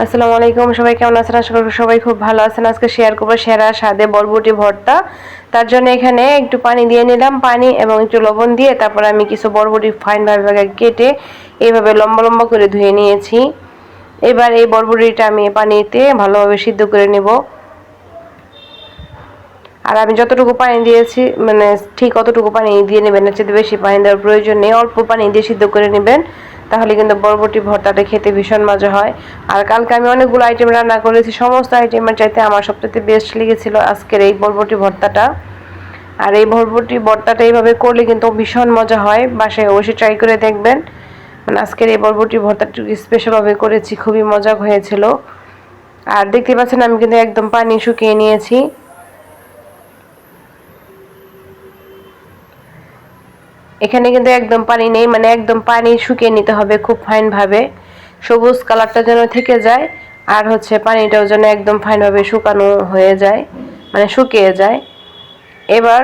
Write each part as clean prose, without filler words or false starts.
আসসালামু আলাইকুম, সবাই কেমন আছেন? আশা করি সবাই খুব ভালো আছেন। আজকে শেয়ার করবো সেরা স্বাদে বরবটি ভর্তা। তার জন্য এখানে একটু পানি দিয়ে নিলাম, পানি এবং একটু লবণ দিয়ে তারপর আমি কিছু বরবটি ফাইন ভাবে কেটে এইভাবে লম্বা লম্বা করে ধুয়ে নিয়েছি। এবার এই বরবটিটা আমি পানিতে ভালোভাবে সিদ্ধ করে নেব। আর আমি যতটুকু পানি দিয়েছি মানে ঠিক অতটুকু পানি দিয়ে নেবেন, এর চেয়ে বেশি পানি দেওয়ার প্রয়োজন নেই। অল্প পানি দিয়ে সিদ্ধ করে নেবেন, তাহলে কিন্তু বরবটি ভর্তাটা খেতে ভীষণ মজা হয়। আর কালকে আমি অনেকগুলো আইটেম রান্না করেছি, সমস্ত আইটেমের চাইতে আমার সবচেয়ে বেস্ট লেগেছিল আজকের এই বরবটি ভর্তাটা। আর এই বরবটি ভর্তাটা এইভাবে করলে কিন্তু ভীষণ মজা হয়, বাসায় অবশ্যই ট্রাই করে দেখবেন। মানে আজকের এই বরবটি ভর্তাটা স্পেশালভাবে করেছি, খুবই মজা হয়েছিল। আর দেখতে পাচ্ছেন আমি কিন্তু একদম পানি শুকিয়ে নিয়েছি। এখানে কিন্তু একদম পানি নেই, মানে একদম পানি শুকিয়ে নিতে হবে খুব ফাইন ভাবে, সবুজ কালারটা যেন থেকে যায়। আর হচ্ছে পানিটাও যেন একদম ফাইন ভাবে শুকানো হয়ে যায়, মানে শুকিয়ে যায়। এবার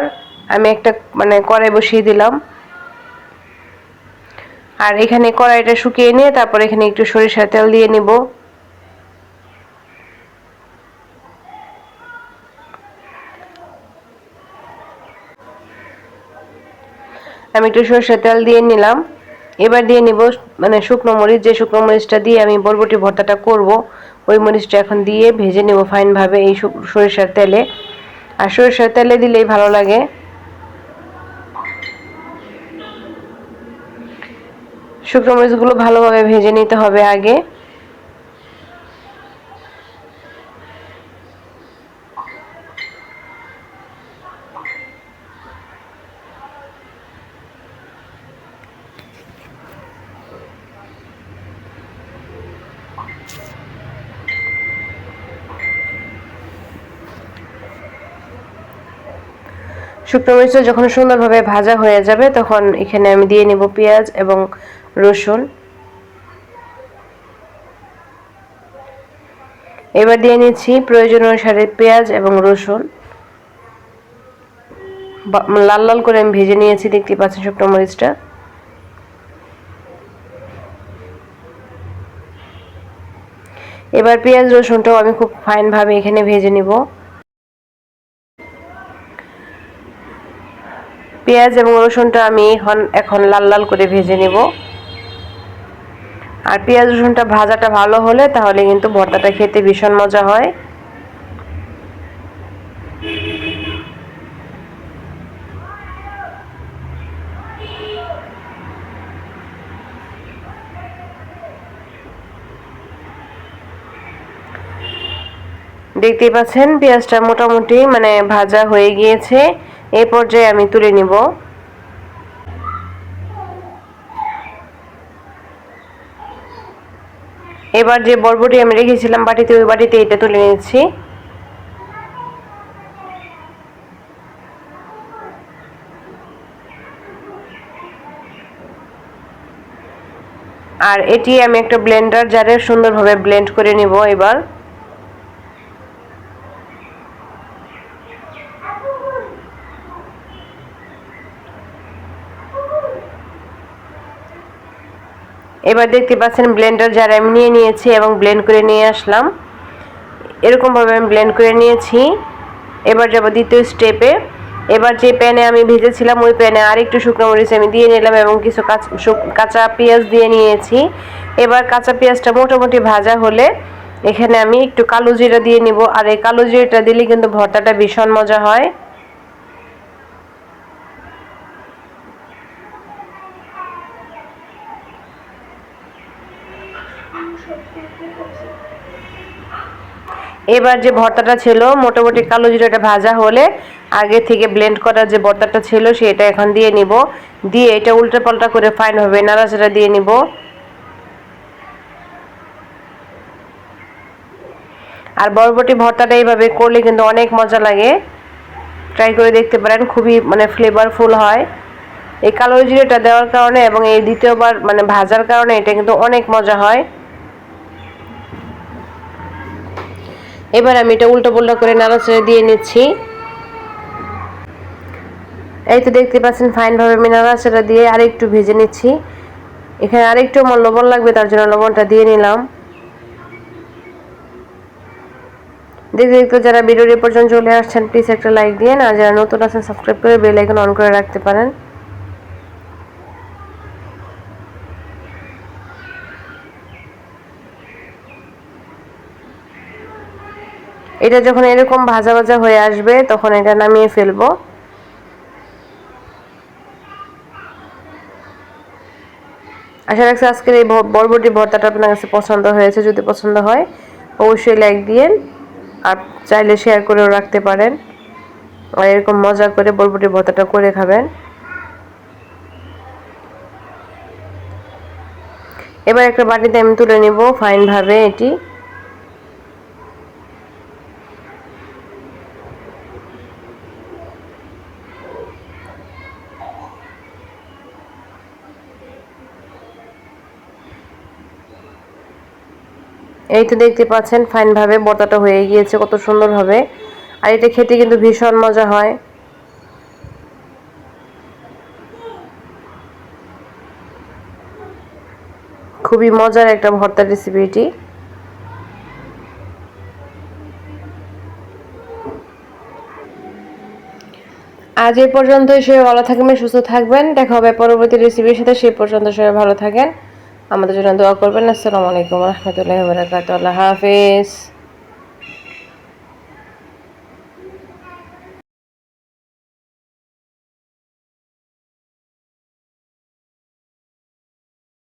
আমি একটা কড়াই বসিয়ে দিলাম। আর এখানে কড়াইটা শুকিয়ে নিয়ে তারপর এখানে একটু সরিষার তেল দিয়ে নিব। আমি একটু সরষের তেল দিয়ে নিলাম। এবার দিয়ে নিব শুকনো মরিচ, যে শুকনো মরিচটা দিয়ে আমি বরবটি ভর্তাটা করব, ওই মরিচটা এখন দিয়ে ভেজে নেব ফাইন ভাবে এই সরিষার তেলে। আর সরিষার তেলে দিলেই ভালো লাগে। শুকনো মরিচগুলো ভালোভাবে ভেজে নিতে হবে আগে। শুকনো মরিচটা যখন সুন্দরভাবে ভাজা হয়ে যাবে তখন এখানে আমি দিয়ে নেব পেঁয়াজ এবং রসুন। এবার দিয়ে নিচ্ছি প্রয়োজন অনুসারে পেঁয়াজ এবং রসুন, লাল লাল করে আমি ভেজে নিয়েছি, দেখতে পাচ্ছেন শুকনো মরিচটা। এবার পেঁয়াজ রসুনটাও আমি খুব ফাইন ভাবে এখানে ভেজে নিব। পেঁয়াজ এবং রসুনটা আমি এখন লাল লাল করে ভেজে নিব। আর পেঁয়াজ রসুনটা ভাজাটা ভালো হলে তাহলে কিন্তু ভর্তাটা খেতে ভীষণ মজা হয়। দেখতেই পাচ্ছেন পেঁয়াজটা মোটামুটি ভাজা হয়ে গিয়েছে। এই পর্যায়ে আমি তুলে নিব। এবার যে বরবটি আমি রেখেছিলাম বাটিতে, ওই বাটিতে এটা তুলে নিচ্ছি। আর এটি আমি একটা ব্লেন্ডার জারে সুন্দরভাবে ব্লেন্ড করে নিব। এবার দেখতে পাচ্ছেন ব্লেন্ডার জারে আমি নিয়ে নিয়েছি এবং ব্লেন্ড করে নিয়ে আসলাম। এরকম ভাবে আমি ব্লেন্ড করে নিয়েছি। এবার যাব দ্বিতীয় স্টেপে। এবার যে প্যানে আমি ভেজেছিলাম ওই প্যানে আরেকটু শুকনো মরিচ আমি দিয়ে নিলাম এবং কিছু কাঁচা পেঁয়াজ দিয়ে নিয়েছি। এবার কাঁচা পেঁয়াজটা মোটামুটি ভাজা হলে এখানে আমি একটু কালো জিরা দিয়ে নিব। আর এই কালো জিরাটা দিলে কিন্তু ভর্তাটা ভীষণ মজা হয়। এবার যে ভর্তাটা ছিল মোটামুটি কালো জিরাটা ভাজা হলে আগে থেকে ব্লেন্ড করা যে ভর্তাটা ছিল সেটা এখন দিয়ে নিব। দিয়ে এটা উল্টে পাল্টা করে ফাইন ভাবে নাড়াচাড়া দিয়ে নিব। আর বরবটি ভর্তাটা এইভাবে করলে কিন্তু অনেক মজা লাগে, ট্রাই করে দেখতে পারেন, খুবই ফ্লেভারফুল হয়। এই কালো জিরাটা দেওয়ার কারণে এবং এই দ্বিতীয়বার ভাজার কারণে এটা কিন্তু অনেক মজা হয়। এবার আমি এটা উল্টো পাল্টা করে নাড়াচাড়া দিয়ে নিচ্ছি। এই তো দেখতে পাচ্ছেন ফাইন ভাবে আমি নাড়াচাড়া দিয়ে আরেকটু ভেজে নিচ্ছি। এখানে আরেকটু আমার লবণ লাগবে, তার জন্য লবণটা দিয়ে নিলাম। দেখতে দেখতে যারা ভিডিওর এ পর্যন্ত চলে আসছেন প্লিজ একটা লাইক দিয়ে, আর যারা নতুন আছেন সাবস্ক্রাইব করে বেল আইকন অন করে রাখতে পারেন। এটা যখন এরকম ভাজা ভাজা হয়ে আসবে তখন এটা নামিয়ে ফেলবো। আশা রাখছি আজকের এই বরবটি ভর্তাটা আপনার কাছে পছন্দ হয়েছে। যদি পছন্দ হয় অবশ্যই লাইক দিয়েন, আর চাইলে শেয়ার করেও রাখতে পারেন। আর এরকম মজা করে বরবটি ভর্তাটা করে খাবেন। এবার একটা বাটিতে আমি তুলে নিব ফাইন ভাবে এটি। এই তো দেখতে পাচ্ছেন ফাইন ভাবে ভর্তাটা হয়ে গিয়েছে কত সুন্দর ভাবে। আর এটা খেতে কিন্তু ভীষণ মজা হয়। খুবই মজার একটা ভর্তার রেসিপি এটি। আজ এই পর্যন্তই। সবাই ভালো থাকবেন, সুস্থ থাকবেন। দেখা হবে পরবর্তী রেসিপির সাথে। সেই পর্যন্ত সবাই ভালো থাকেন, আমাদের জন্য দোয়া করবেন। আসসালামু আলাইকুম ওয়া রাহমাতুল্লাহি ওয়া বারাকাতুহু। আল্লাহ হাফেজ।